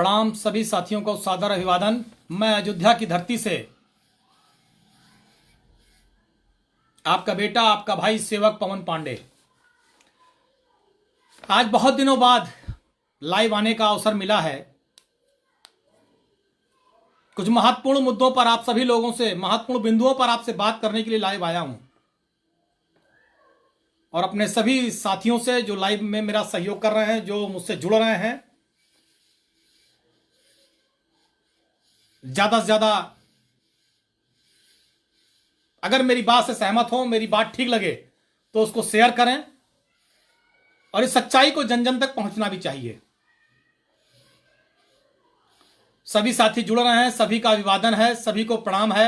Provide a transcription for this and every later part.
प्रणाम सभी साथियों को, सादर अभिवादन। मैं अयोध्या की धरती से आपका बेटा, आपका भाई, सेवक पवन पांडे आज बहुत दिनों बाद लाइव आने का अवसर मिला है। कुछ महत्वपूर्ण मुद्दों पर आप सभी लोगों से, महत्वपूर्ण बिंदुओं पर आपसे बात करने के लिए लाइव आया हूं और अपने सभी साथियों से जो लाइव में मेरा सहयोग कर रहे हैं, जो मुझसे जुड़ रहे हैं, ज्यादा से ज्यादा अगर मेरी बात से सहमत हो, मेरी बात ठीक लगे तो उसको शेयर करें और इस सच्चाई को जन जन तक पहुंचना भी चाहिए। सभी साथी जुड़ रहे हैं, सभी का अभिवादन है, सभी को प्रणाम है।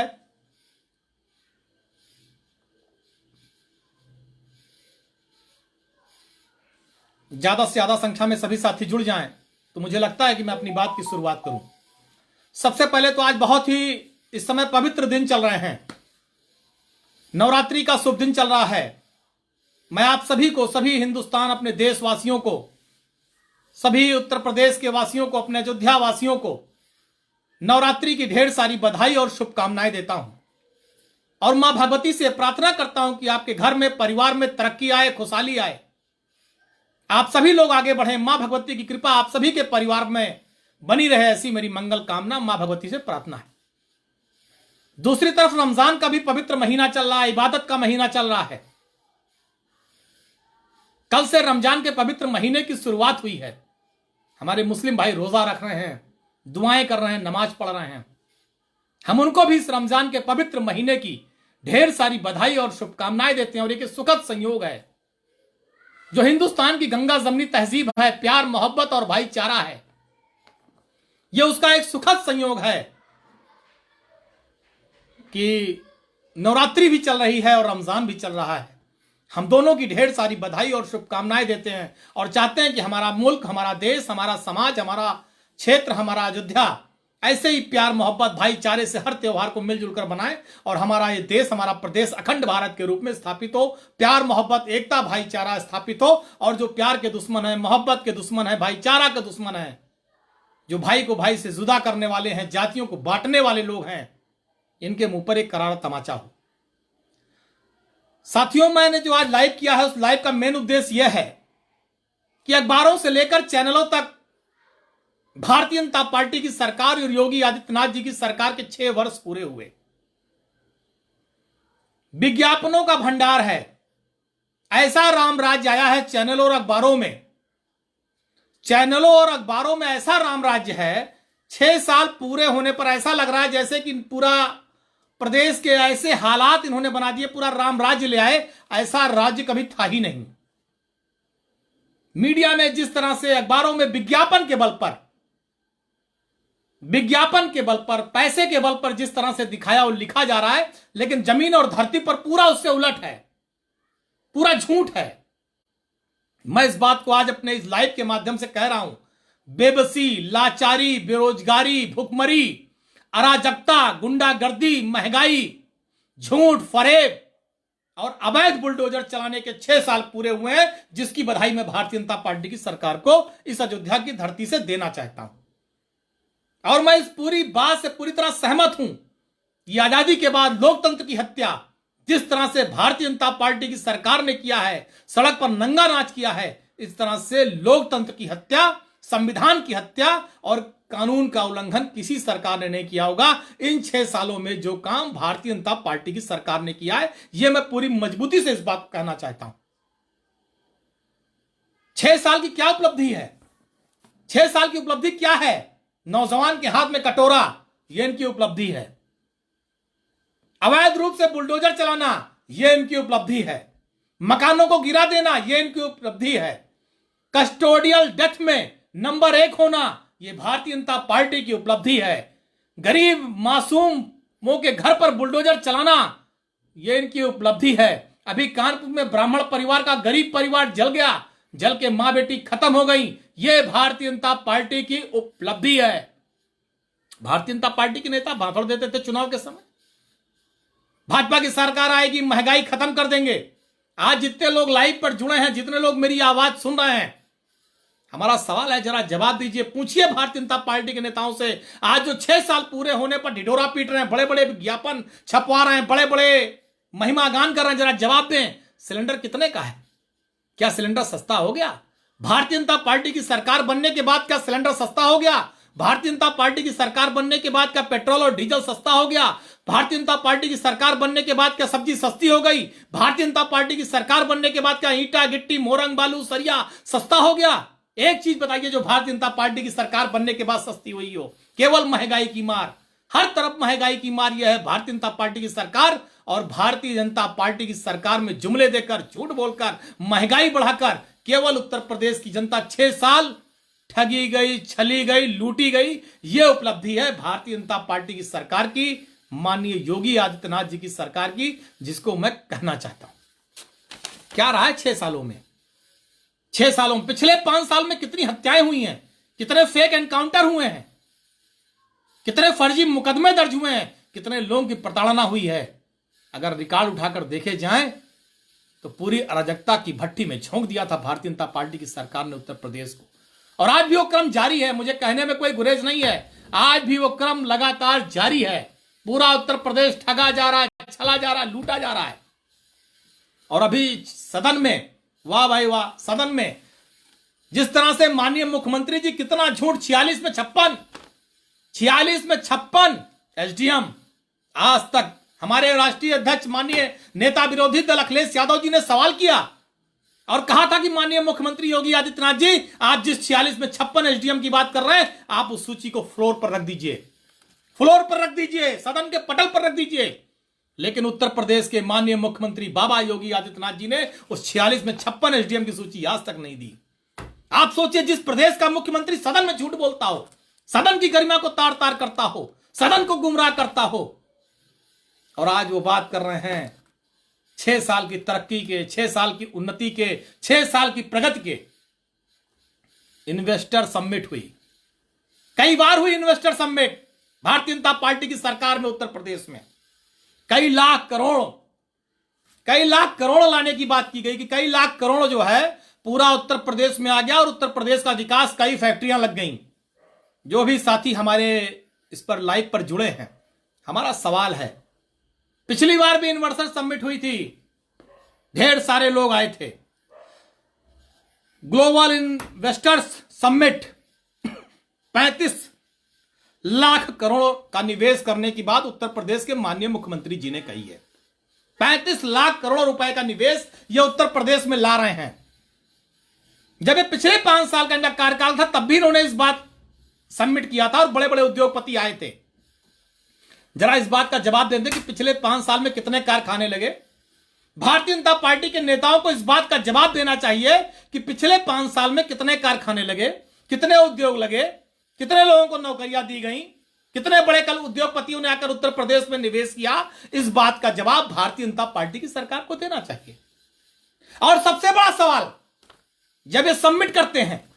ज्यादा से ज्यादा संख्या में सभी साथी जुड़ जाएं तो मुझे लगता है कि मैं अपनी बात की शुरुआत करूं। सबसे पहले तो आज बहुत ही इस समय पवित्र दिन चल रहे हैं, नवरात्रि का शुभ दिन चल रहा है। मैं आप सभी को, सभी हिंदुस्तान, अपने देशवासियों को, सभी उत्तर प्रदेश के वासियों को, अपने अयोध्या वासियों को नवरात्रि की ढेर सारी बधाई और शुभकामनाएं देता हूं और मां भगवती से प्रार्थना करता हूं कि आपके घर में, परिवार में तरक्की आए, खुशहाली आए, आप सभी लोग आगे बढ़े। मां भगवती की कृपा आप सभी के परिवार में बनी रहे, ऐसी मेरी मंगल कामना मां भगवती से प्रार्थना है। दूसरी तरफ रमजान का भी पवित्र महीना चल रहा है, इबादत का महीना चल रहा है। कल से रमजान के पवित्र महीने की शुरुआत हुई है। हमारे मुस्लिम भाई रोजा रख रहे हैं, दुआएं कर रहे हैं, नमाज पढ़ रहे हैं। हम उनको भी इस रमजान के पवित्र महीने की ढेर सारी बधाई और शुभकामनाएं देते हैं। और एक सुखद संयोग है, जो हिंदुस्तान की गंगा जमनी तहजीब है, प्यार, मोहब्बत और भाईचारा है, यह उसका एक सुखद संयोग है कि नवरात्रि भी चल रही है और रमजान भी चल रहा है। हम दोनों की ढेर सारी बधाई और शुभकामनाएं देते हैं और चाहते हैं कि हमारा मुल्क, हमारा देश, हमारा समाज, हमारा क्षेत्र, हमारा अयोध्या ऐसे ही प्यार, मोहब्बत, भाईचारे से हर त्योहार को मिलजुल कर बनाए और हमारा ये देश, हमारा प्रदेश अखंड भारत के रूप में स्थापित हो। प्यार, मोहब्बत, एकता, भाईचारा स्थापित हो। और जो प्यार के दुश्मन है, मोहब्बत के दुश्मन है, भाईचारा के दुश्मन है, जो भाई को भाई से जुदा करने वाले हैं, जातियों को बांटने वाले लोग हैं, इनके मुंह पर एक करारा तमाचा हो। साथियों, मैंने जो आज लाइव किया है, उस लाइव का मेन उद्देश्य यह है कि अखबारों से लेकर चैनलों तक भारतीय जनता पार्टी की सरकार और योगी आदित्यनाथ जी की सरकार के 6 वर्ष पूरे हुए। विज्ञापनों का भंडार है, ऐसा राम राज्य आया है चैनलों और अखबारों में। चैनलों और अखबारों में ऐसा राम राज्य है, 6 साल पूरे होने पर ऐसा लग रहा है जैसे कि पूरा प्रदेश के ऐसे हालात इन्होंने बना दिए, पूरा राम राज्य ले आए। ऐसा राज्य कभी था ही नहीं। मीडिया में जिस तरह से, अखबारों में विज्ञापन के बल पर, पैसे के बल पर जिस तरह से दिखाया और लिखा जा रहा है, लेकिन जमीन और धरती पर पूरा उससे उलट है, पूरा झूठ है। मैं इस बात को आज अपने इस लाइव के माध्यम से कह रहा हूं। बेबसी, लाचारी, बेरोजगारी, भुखमरी, अराजकता, गुंडागर्दी, महंगाई, झूठ, फरेब और अवैध बुलडोजर चलाने के 6 साल पूरे हुए हैं, जिसकी बधाई मैं भारतीय जनता पार्टी की सरकार को इस अयोध्या की धरती से देना चाहता हूं। और मैं इस पूरी बात से पूरी तरह सहमत हूं कि आजादी के बाद लोकतंत्र की हत्या जिस तरह से भारतीय जनता पार्टी की सरकार ने किया है, सड़क पर नंगा नाच किया है, इस तरह से लोकतंत्र की हत्या, संविधान की हत्या और कानून का उल्लंघन किसी सरकार ने नहीं किया होगा। इन 6 सालों में जो काम भारतीय जनता पार्टी की सरकार ने किया है, यह मैं पूरी मजबूती से इस बात को कहना चाहता हूं। 6 साल की क्या उपलब्धि है? 6 साल की उपलब्धि क्या है? नौजवान के हाथ में कटोरा, यह इनकी उपलब्धि है। अवैध रूप से बुलडोजर चलाना, यह इनकी उपलब्धि है। मकानों को गिरा देना, यह इनकी उपलब्धि है। कस्टोडियल डेथ में नंबर 1 होना, यह भारतीय जनता पार्टी की उपलब्धि है। गरीब मासूमों के घर पर बुलडोजर चलाना, यह इनकी उपलब्धि है। अभी कानपुर में ब्राह्मण परिवार का गरीब परिवार जल गया, जल के मां बेटी खत्म हो गई, यह भारतीय जनता पार्टी की उपलब्धि है। भारतीय जनता पार्टी के नेता भाषण देते थे चुनाव के समय, भाजपा की सरकार आएगी, महंगाई खत्म कर देंगे। आज जितने लोग लाइव पर जुड़े हैं, जितने लोग मेरी आवाज सुन रहे हैं, हमारा सवाल है, जरा जवाब दीजिए, पूछिए भारतीय जनता पार्टी के नेताओं से। आज जो 6 साल पूरे होने पर ढिढोरा पीट रहे हैं, बड़े बड़े विज्ञापन छपवा रहे हैं, बड़े बड़े महिमा गान कर रहे हैं, जरा जवाब दें, सिलेंडर कितने का है? क्या सिलेंडर सस्ता हो गया? भारतीय जनता पार्टी की सरकार बनने के बाद क्या सिलेंडर सस्ता हो गया? भारतीय जनता पार्टी की सरकार बनने के बाद क्या पेट्रोल और डीजल सस्ता हो गया? भारतीय जनता पार्टी की सरकार बनने के बाद क्या सब्जी सस्ती हो गई? भारतीय जनता पार्टी की सरकार बनने के बाद क्या ईंटा गिट्टी मोरंग बालू सरिया सस्ता हो गया? एक चीज बताइए जो भारतीय जनता पार्टी की सरकार बनने के बाद सस्ती हुई हो। केवल महंगाई की मार, हर तरफ महंगाई की मार। यह है भारतीय जनता पार्टी की सरकार। और भारतीय जनता पार्टी की सरकार में जुमले देकर, झूठ बोलकर, महंगाई बढ़ाकर केवल उत्तर प्रदेश की जनता 6 साल ठगी गई, छली गई, लूटी गई। यह उपलब्धि है भारतीय जनता पार्टी की सरकार की, माननीय योगी आदित्यनाथ जी की सरकार की, जिसको मैं कहना चाहता हूं। क्या रहा है 6 सालों में? 6 सालों में, पिछले 5 साल में कितनी हत्याएं हुई हैं, कितने फेक एनकाउंटर हुए हैं, कितने फर्जी मुकदमे दर्ज हुए हैं, कितने लोगों की प्रताड़ना हुई है। अगर रिकॉर्ड उठाकर देखे जाएं तो पूरी अराजकता की भट्टी में झोंक दिया था भारतीय जनता पार्टी की सरकार ने उत्तर प्रदेश को। और आज भी वो क्रम जारी है, मुझे कहने में कोई गुरेज नहीं है, आज भी वो क्रम लगातार जारी है। पूरा उत्तर प्रदेश ठगा जा रहा है, छला जा रहा है, लूटा जा रहा है। और अभी सदन में, वाह भाई वाह, सदन में जिस तरह से माननीय मुख्यमंत्री जी, कितना झूठ, 46 में 56 एसडीएम। आज तक हमारे राष्ट्रीय अध्यक्ष माननीय नेता विरोधी दल अखिलेश यादव जी ने सवाल किया और कहा था कि माननीय मुख्यमंत्री योगी आदित्यनाथ जी, आप जिस 46 में 56 एसडीएम की बात कर रहे हैं, आप उस सूची को फ्लोर पर रख दीजिए, फ्लोर पर रख दीजिए, सदन के पटल पर रख दीजिए। लेकिन उत्तर प्रदेश के माननीय मुख्यमंत्री बाबा योगी आदित्यनाथ जी ने उस 46 में 56 एसडीएम की सूची आज तक नहीं दी। आप सोचिए, जिस प्रदेश का मुख्यमंत्री सदन में झूठ बोलता हो, सदन की गरिमा को तार तार करता हो, सदन को गुमराह करता हो, और आज वो बात कर रहे हैं 6 साल की तरक्की के, 6 साल की उन्नति के, 6 साल की प्रगति के। इन्वेस्टर समिट हुई, कई बार हुई investor summit Bharatiya Janata party की सरकार में उत्तर प्रदेश में। कई लाख करोड़ लाने की बात की गई कि कई लाख करोड़ जो है पूरा उत्तर प्रदेश में आ गया और उत्तर प्रदेश का विकास, कई फैक्ट्रियां लग गईं। जो भी साथी हमारे इस पर लाइव पर जुड़े हैं, हमारा सवाल है, पिछली बार भी इन्वेस्टर समिट हुई थी, ढेर सारे लोग आए थे। Global investors summit 35 lakh crore का निवेश करने की बात उत्तर प्रदेश के माननीय मुख्यमंत्री जी ने कही है। 35 लाख करोड़ रुपए का निवेश ये उत्तर प्रदेश में ला रहे हैं। जब ये पिछले 5 साल का इनका कार्यकाल था, तब भी इन्होंने इस बात सबमिट किया था और बड़े बड़े उद्योगपति आए थे। जरा इस बात का जवाब दे दें कि पिछले 5 साल में कितने कारखाने लगे। भारतीय जनता पार्टी के नेताओं को इस बात का जवाब देना चाहिए कि पिछले 5 साल में कितने कारखाने लगे, कितने उद्योग लगे, कितने लोगों को नौकरियां दी गई, कितने बड़े कल उद्योगपतियों ने आकर उत्तर प्रदेश में निवेश किया। इस बात का जवाब भारतीय जनता पार्टी की सरकार को देना चाहिए। और सबसे बड़ा सवाल, जब ये सबमिट करते हैं,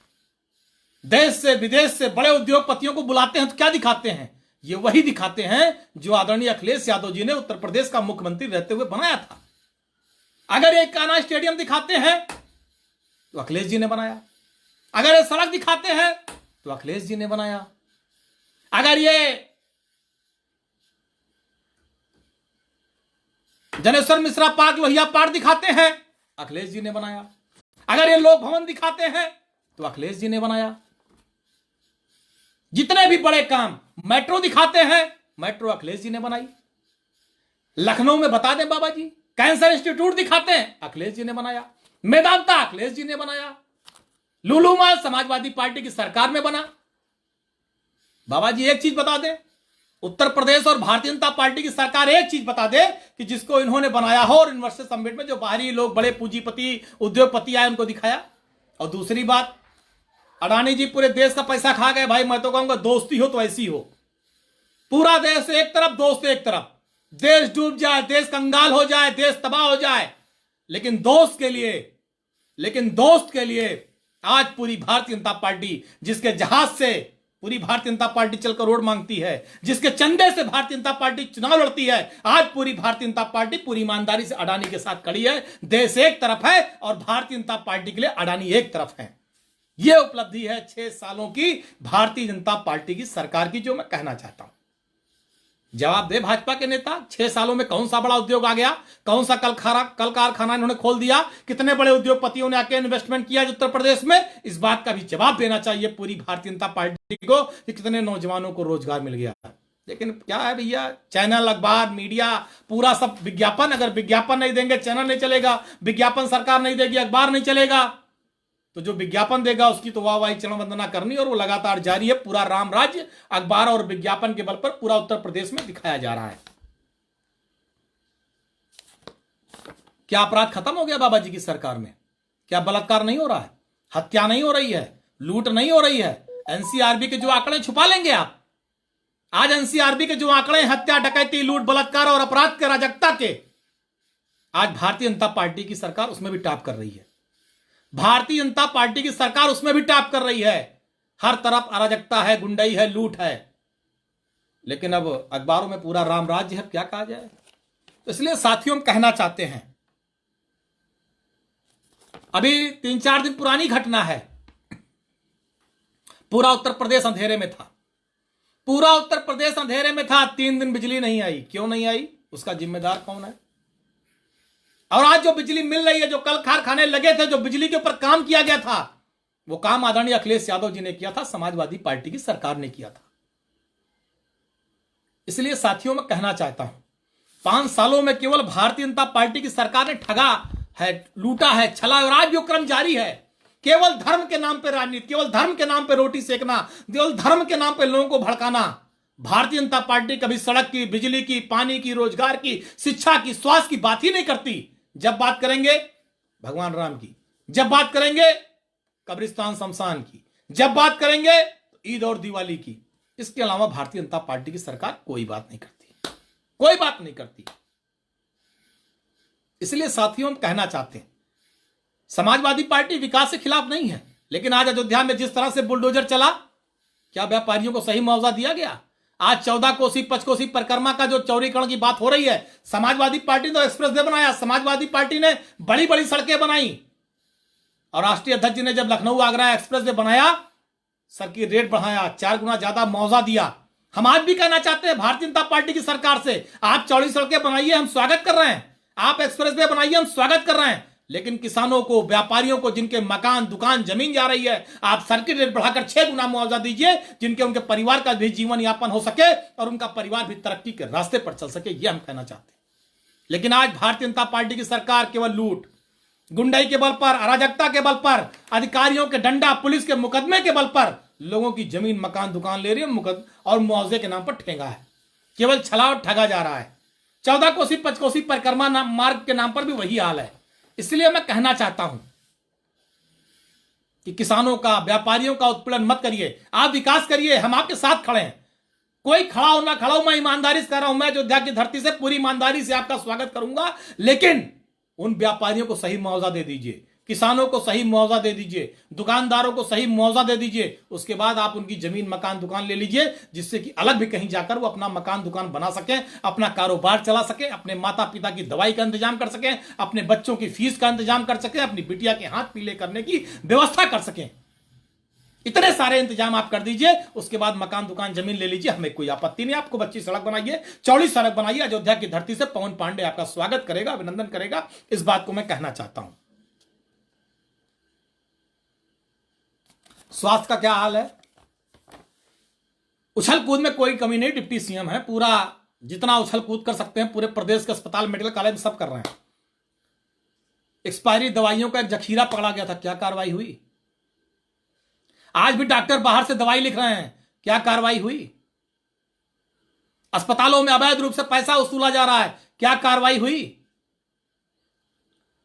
देश से विदेश से बड़े उद्योगपतियों को बुलाते हैं, तो क्या दिखाते हैं? ये वही दिखाते हैं जो आदरणीय अखिलेश यादव जी ने उत्तर प्रदेश का मुख्यमंत्री रहते हुए बनाया था। अगर ये कान्हा स्टेडियम दिखाते हैं तो अखिलेश जी ने बनाया, अगर ये सड़क दिखाते हैं तो अखिलेश जी ने बनाया, अगर ये जनेश्वर मिश्रा पार्क लोहिया पार्क दिखाते हैं, अखिलेश जी ने बनाया, अगर ये लोक भवन दिखाते हैं तो अखिलेश जी ने बनाया। जितने भी बड़े काम, मेट्रो दिखाते हैं, मेट्रो अखिलेश जी ने बनाई। लखनऊ में बता दें बाबा जी, कैंसर इंस्टीट्यूट दिखाते हैं, अखिलेश जी ने बनाया। मेदांता अखिलेश जी ने बनाया। लुलु मॉल समाजवादी पार्टी की सरकार में बना। बाबा जी एक चीज बता दें, उत्तर प्रदेश और भारतीय जनता पार्टी की सरकार एक चीज बता दे कि जिसको इन्होंने बनाया हो और इन्वेस्टर समिट में जो बाहरी लोग, बड़े पूंजीपति, उद्योगपति आए, उनको दिखाया। और दूसरी बात, अडानी जी पूरे देश का पैसा खा गए। भाई मैं तो कहूंगा, दोस्ती हो तो ऐसी हो, पूरा देश एक तरफ, दोस्त एक तरफ, देश डूब जाए, देश कंगाल हो जाए, देश तबाह हो जाए, लेकिन दोस्त के लिए आज पूरी भारतीय जनता पार्टी, जिसके जहाज से पूरी भारतीय जनता पार्टी चलकर रोड मांगती है, जिसके चंदे से भारतीय जनता पार्टी चुनाव लड़ती है, आज पूरी भारतीय जनता पार्टी पूरी ईमानदारी से अडानी के साथ खड़ी है। देश एक तरफ है और भारतीय जनता पार्टी के लिए अडानी एक तरफ है। यह उपलब्धि है 6 सालों की भारतीय जनता पार्टी की सरकार की, जो मैं कहना चाहता हूं। जवाब दे भाजपा के नेता, 6 सालों में कौन सा बड़ा उद्योग आ गया, कौन सा कल कारखाना इन्होंने खोल दिया, कितने बड़े उद्योगपतियों ने आके इन्वेस्टमेंट किया उत्तर प्रदेश में। इस बात का भी जवाब देना चाहिए पूरी भारतीय जनता पार्टी को कि कितने नौजवानों को रोजगार मिल गया। लेकिन क्या है भैया, चैनल, अखबार, मीडिया पूरा सब विज्ञापन। अगर विज्ञापन नहीं देंगे चैनल नहीं चलेगा, विज्ञापन सरकार नहीं देगी अखबार नहीं चलेगा, तो जो विज्ञापन देगा उसकी तो वाहवाही चरण वंदना करनी, और वो लगातार जारी है। पूरा राम राज्य अखबार और विज्ञापन के बल पर पूरा उत्तर प्रदेश में दिखाया जा रहा है। क्या अपराध खत्म हो गया बाबा जी की सरकार में? क्या बलात्कार नहीं हो रहा है, हत्या नहीं हो रही है, लूट नहीं हो रही है? एनसीआरबी के जो आंकड़े छुपा लेंगे आप? आज एनसीआरबी के जो आंकड़े हत्या, डकैती, लूट, बलात्कार और अपराध के अराजकता के, आज भारतीय जनता पार्टी की सरकार उसमें भी टॉप कर रही है। भारतीय जनता पार्टी की सरकार उसमें भी टॉप कर रही है। हर तरफ अराजकता है, गुंडाई है, लूट है, लेकिन अब अखबारों में पूरा राम राज्य है, क्या कहा जाए। तो इसलिए साथियों हम कहना चाहते हैं, अभी 3-4 दिन पुरानी घटना है, पूरा उत्तर प्रदेश अंधेरे में था, पूरा उत्तर प्रदेश अंधेरे में था। 3 दिन बिजली नहीं आई। क्यों नहीं आई, उसका जिम्मेदार कौन है? और आज जो बिजली मिल रही है, जो कल कारखाने लगे थे, जो बिजली के ऊपर काम किया गया था, वो काम आदरणीय अखिलेश यादव जी ने किया था, समाजवादी पार्टी की सरकार ने किया था। इसलिए साथियों मैं कहना चाहता हूं, 5 सालों में केवल भारतीय जनता पार्टी की सरकार ने ठगा है, लूटा है, छला, और आज जो क्रम जारी है, केवल धर्म के नाम पर राजनीति, केवल धर्म के नाम पर रोटी सेकना, केवल धर्म के नाम पर लोगों को भड़काना। भारतीय जनता पार्टी कभी सड़क की, बिजली की, पानी की, रोजगार की, शिक्षा की, स्वास्थ्य की बात ही नहीं करती। जब बात करेंगे भगवान राम की, जब बात करेंगे कब्रिस्तान शमशान की, जब बात करेंगे तो ईद और दिवाली की, इसके अलावा भारतीय जनता पार्टी की सरकार कोई बात नहीं करती, कोई बात नहीं करती। इसलिए साथियों हम कहना चाहते हैं, समाजवादी पार्टी विकास के खिलाफ नहीं है, लेकिन आज अयोध्या में जिस तरह से बुलडोजर चला, क्या व्यापारियों को सही मुआवजा दिया गया? आज 14 कोसी 5 कोसी परिक्रमा का जो चौड़ीकरण की बात हो रही है, समाजवादी पार्टी ने तो एक्सप्रेस वे बनाया, समाजवादी पार्टी ने बड़ी बड़ी सड़कें बनाई, और राष्ट्रीय अध्यक्ष जी ने जब लखनऊ आगरा एक्सप्रेस वे बनाया, सर की रेट बढ़ाया, 4 गुना ज्यादा मुआवजा दिया। हम आज भी कहना चाहते हैं भारतीय जनता पार्टी की सरकार से, आप चौड़ी सड़कें बनाइए, हम स्वागत कर रहे हैं, आप एक्सप्रेस वे बनाइए, हम स्वागत कर रहे हैं, लेकिन किसानों को, व्यापारियों को, जिनके मकान, दुकान, जमीन जा रही है, आप सर्किट रेट बढ़ाकर 6 गुना मुआवजा दीजिए, जिनके उनके परिवार का भी जीवन यापन हो सके और उनका परिवार भी तरक्की के रास्ते पर चल सके, ये हम कहना चाहते हैं। लेकिन आज भारतीय जनता पार्टी की सरकार केवल लूट, गुंडाई के बल पर, अराजकता के बल पर, अधिकारियों के डंडा, पुलिस के मुकदमे के बल पर लोगों की जमीन, मकान, दुकान ले रही है, और मुआवजे के नाम पर ठेंगा है, केवल छला और ठगा जा रहा है। 14 कोसी 5 कोसी परिक्रमा मार्ग के नाम पर भी वही हाल है। इसलिए मैं कहना चाहता हूं कि किसानों का, व्यापारियों का उत्पीड़न मत करिए, आप विकास करिए, हम आपके साथ खड़े हैं। कोई खड़ा हो ना खड़ा हो, मैं ईमानदारी से कह रहा हूं, मैं अयोध्या की धरती से पूरी ईमानदारी से आपका स्वागत करूंगा, लेकिन उन व्यापारियों को सही मुआवजा दे दीजिए, किसानों को सही मुआवजा दे दीजिए, दुकानदारों को सही मुआवजा दे दीजिए। उसके बाद आप उनकी जमीन, मकान, दुकान ले लीजिए, जिससे कि अलग भी कहीं जाकर वो अपना मकान, दुकान बना सकें, अपना कारोबार चला सकें, अपने माता पिता की दवाई का इंतजाम कर सकें, अपने बच्चों की फीस का इंतजाम कर सकें, अपनी बिटिया के हाथ पीले करने की व्यवस्था कर सकें। इतने सारे इंतजाम आप कर दीजिए, उसके बाद मकान, दुकान, जमीन ले लीजिए, हमें कोई आपत्ति नहीं। आपको अच्छी सड़क बनाइए, चौड़ी सड़क बनाइए, अयोध्या की धरती से पवन पांडे आपका स्वागत करेगा, अभिनंदन करेगा। इस बात को मैं कहना चाहता हूं। स्वास्थ्य का क्या हाल है? उछल कूद में कोई कमी नहीं, डिप्टी सीएम है, पूरा जितना उछल कूद कर सकते हैं पूरे प्रदेश के अस्पताल, मेडिकल कॉलेज में सब कर रहे हैं। एक्सपायरी दवाइयों का एक जखीरा पकड़ा गया था, क्या कार्रवाई हुई? आज भी डॉक्टर बाहर से दवाई लिख रहे हैं, क्या कार्रवाई हुई? अस्पतालों में अवैध रूप से पैसा वसूला जा रहा है, क्या कार्रवाई हुई?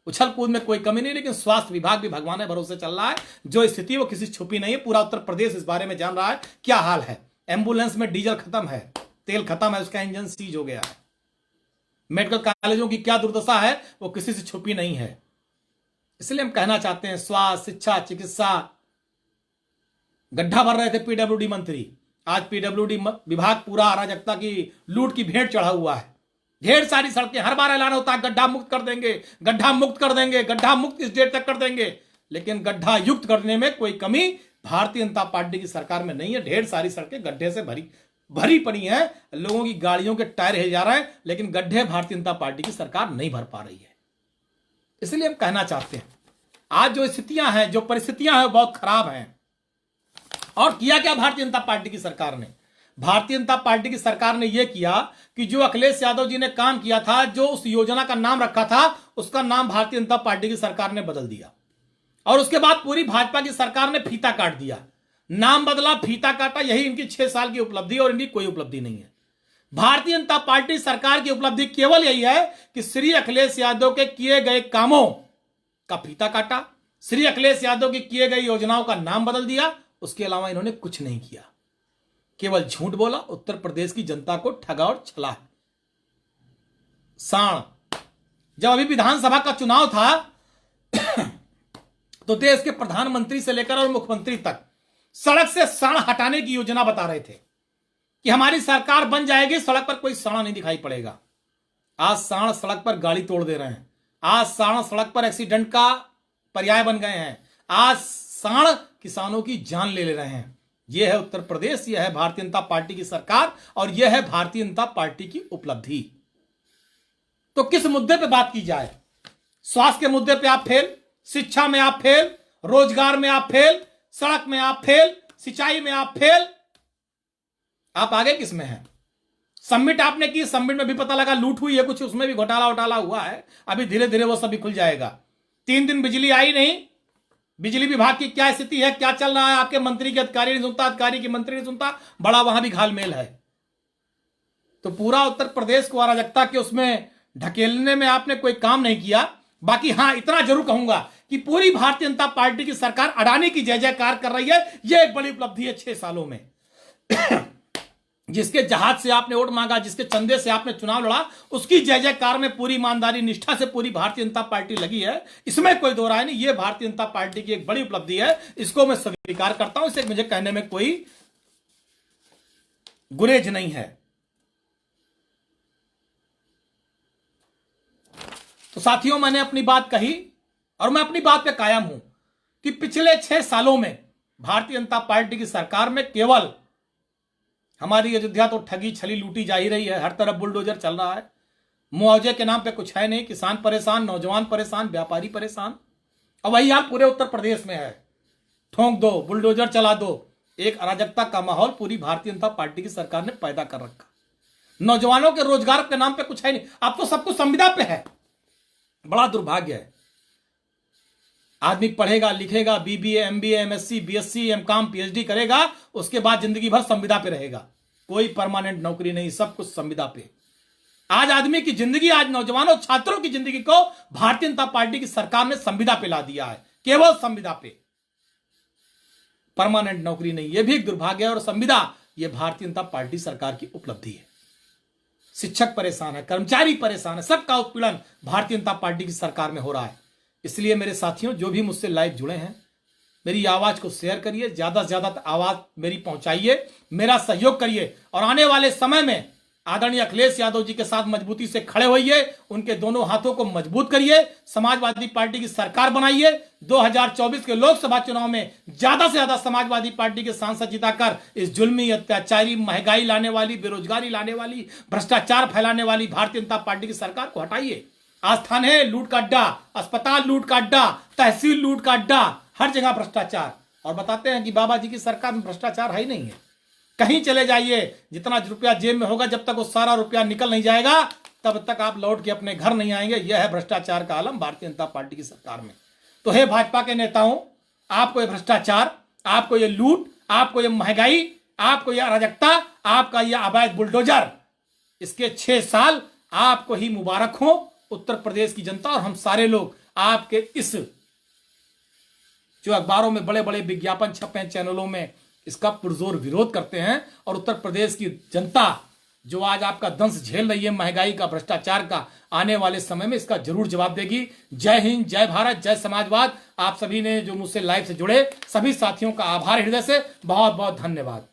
उछल कूद में कोई कमी नहीं, लेकिन स्वास्थ्य विभाग भी भगवान भरोसे चल रहा है। जो स्थिति वो किसी छुपी नहीं है, पूरा उत्तर प्रदेश इस बारे में जान रहा है क्या हाल है। एम्बुलेंस में डीजल खत्म है, तेल खत्म है, उसका इंजन सीज हो गया है। मेडिकल कॉलेजों की क्या दुर्दशा है वो किसी से छुपी नहीं है। इसलिए हम कहना चाहते हैं, स्वास्थ्य, शिक्षा, चिकित्सा, गड्ढा भर रहे थे पीडब्ल्यूडी मंत्री, आज पीडब्ल्यूडी विभाग पूरा अराजकता की, लूट की भेंट चढ़ा हुआ है। ढेर सारी सड़कें, हर बार ऐलान होता है गड्ढा मुक्त कर देंगे, गड्ढा मुक्त कर देंगे, गड्ढा मुक्त इस डेट तक कर देंगे, लेकिन गड्ढा युक्त करने में कोई कमी भारतीय जनता पार्टी की सरकार में नहीं है। ढेर सारी सड़कें गड्ढे से भरी पड़ी हैं, लोगों की गाड़ियों के टायर हिल जा रहे हैं, लेकिन गड्ढे भारतीय जनता पार्टी की सरकार नहीं भर पा रही है। इसलिए हम कहना चाहते हैं आज जो स्थितियां हैं, जो परिस्थितियां हैं, बहुत खराब हैं। और किया क्या भारतीय जनता पार्टी की सरकार ने? भारतीय जनता पार्टी की सरकार ने यह किया कि जो अखिलेश यादव जी ने काम किया था, जो उस योजना का नाम रखा था, उसका नाम भारतीय जनता पार्टी की सरकार ने बदल दिया। और उसके बाद पूरी भाजपा की सरकार ने फीता काट दिया। नाम बदला, फीता काटा, यही इनकी 6 साल की उपलब्धि, और इनकी कोई उपलब्धि नहीं है। भारतीय जनता पार्टी सरकार की उपलब्धि केवल यही है कि श्री अखिलेश यादव के किए गए कामों का फीता काटा, श्री अखिलेश यादव की किए गए योजनाओं का नाम बदल दिया। उसके अलावा इन्होंने कुछ नहीं किया, केवल झूठ बोला, उत्तर प्रदेश की जनता को ठगा और छला। साण, जब अभी विधानसभा का चुनाव था तो देश के प्रधानमंत्री से लेकर और मुख्यमंत्री तक सड़क से साण हटाने की योजना बता रहे थे कि हमारी सरकार बन जाएगी, सड़क पर कोई साण नहीं दिखाई पड़ेगा। आज साण सड़क पर गाड़ी तोड़ दे रहे हैं, आज साण सड़क पर एक्सीडेंट का पर्याय बन गए हैं, आज साण किसानों की जान ले रहे हैं। यह है उत्तर प्रदेश, यह है भारतीय जनता पार्टी की सरकार, और यह है भारतीय जनता पार्टी की उपलब्धि। तो किस मुद्दे पे बात की जाए? स्वास्थ्य के मुद्दे पे आप फेल, शिक्षा में आप फेल, रोजगार में आप फेल, सड़क में आप फेल, सिंचाई में आप फेल। आप आगे किस में हैं? सबमिट आपने की, सबमिट में भी पता लगा लूट हुई है कुछ, उसमें भी घोटाला हुआ है। अभी धीरे धीरे वो सब भी खुल जाएगा। 3 दिन बिजली आई नहीं, बिजली विभाग की क्या स्थिति है, क्या चल रहा है, आपके मंत्री के अधिकारी नहीं सुनता, अधिकारी की मंत्री नहीं सुनता, बड़ा वहां भी घालमेल है। तो पूरा उत्तर प्रदेश को अराजकता के उसमें ढकेलने में आपने कोई काम नहीं किया। बाकी हां, इतना जरूर कहूंगा कि पूरी भारतीय जनता पार्टी की सरकार अडानी की जय जयकार कर रही है। यह एक बड़ी उपलब्धि है 6 सालों में। जिसके जहाज से आपने वोट मांगा, जिसके चंदे से आपने चुनाव लड़ा, उसकी जय जयकार में पूरी ईमानदारी निष्ठा से पूरी भारतीय जनता पार्टी लगी है। इसमें कोई दो राय नहीं, यह भारतीय जनता पार्टी की एक बड़ी उपलब्धि है। इसको मैं स्वीकार करता हूं, इसे मुझे कहने में कोई गुरेज नहीं है। तो साथियों, मैंने अपनी बात कही और मैं अपनी बात पे कायम हूं कि पिछले 6 सालों में भारतीय जनता पार्टी की सरकार में केवल हमारी अयोध्या तो ठगी छली लूटी जा ही रही है। हर तरफ बुलडोजर चल रहा है, मुआवजे के नाम पे कुछ है नहीं, किसान परेशान, नौजवान परेशान, व्यापारी परेशान। और वही हाल पूरे उत्तर प्रदेश में है। ठोंक दो, बुलडोजर चला दो, एक अराजकता का माहौल पूरी भारतीय जनता पार्टी की सरकार ने पैदा कर रखा। नौजवानों के रोजगार के नाम पे कुछ है नहीं, अब तो सब कुछ संविदा पे है। बड़ा दुर्भाग्य है। आदमी पढ़ेगा लिखेगा, BBA, MBA, MSc, BSc, MCom, PhD करेगा, उसके बाद जिंदगी भर संविदा पे रहेगा। कोई परमानेंट नौकरी नहीं, सब कुछ संविदा पे। आज आदमी की जिंदगी, आज नौजवानों छात्रों की जिंदगी को भारतीय जनता पार्टी की सरकार ने संविदा पे ला दिया है, केवल संविदा पे, परमानेंट नौकरी नहीं। यह भी एक दुर्भाग्य है। और संविदा, यह भारतीय जनता पार्टी सरकार की उपलब्धि है। शिक्षक परेशान है, कर्मचारी परेशान है, सबका उत्पीड़न भारतीय जनता पार्टी की सरकार में हो रहा है। इसलिए मेरे साथियों, जो भी मुझसे लाइव जुड़े हैं, मेरी आवाज को शेयर करिए, ज्यादा से ज्यादा आवाज मेरी पहुंचाइए, मेरा सहयोग करिए। और आने वाले समय में आदरणीय अखिलेश यादव जी के साथ मजबूती से खड़े होइए, उनके दोनों हाथों को मजबूत करिए, समाजवादी पार्टी की सरकार बनाइए। 2024 के लोकसभा चुनाव में ज्यादा से ज्यादा समाजवादी पार्टी के सांसद जिताकर इस जुल्मी, अत्याचारी, महंगाई लाने वाली, बेरोजगारी लाने वाली, भ्रष्टाचार फैलाने वाली भारतीय जनता पार्टी की सरकार को हटाइए। आज थाने लूट का अड्डा, अस्पताल लूट का अड्डा, तहसील लूट का अड्डा, हर जगह भ्रष्टाचार। और बताते हैं कि बाबा जी की सरकार में भ्रष्टाचार है ही नहीं है। कहीं चले जाइए, जितना रुपया जेब में होगा, जब तक वो सारा रुपया निकल नहीं जाएगा, तब तक आप लौट के अपने घर नहीं आएंगे। यह है भ्रष्टाचार का आलम भारतीय जनता पार्टी की सरकार में। तो हे भाजपा के नेताओं, आपको ये भ्रष्टाचार, आपको ये लूट, आपको ये महंगाई, आपको यह अराजकता, आपका यह अवैध बुलडोजर, इसके 6 साल आपको ही मुबारक हो। उत्तर प्रदेश की जनता और हम सारे लोग आपके इस जो अखबारों में बड़े बड़े विज्ञापन छपे हैं, चैनलों में, इसका पुरजोर विरोध करते हैं। और उत्तर प्रदेश की जनता जो आज आपका दंश झेल रही है महंगाई का, भ्रष्टाचार का, आने वाले समय में इसका जरूर जवाब देगी। जय हिंद, जय भारत, जय समाजवाद। आप सभी ने जो मुझसे लाइव से जुड़े सभी साथियों का आभार हृदय से बहुत बहुत धन्यवाद।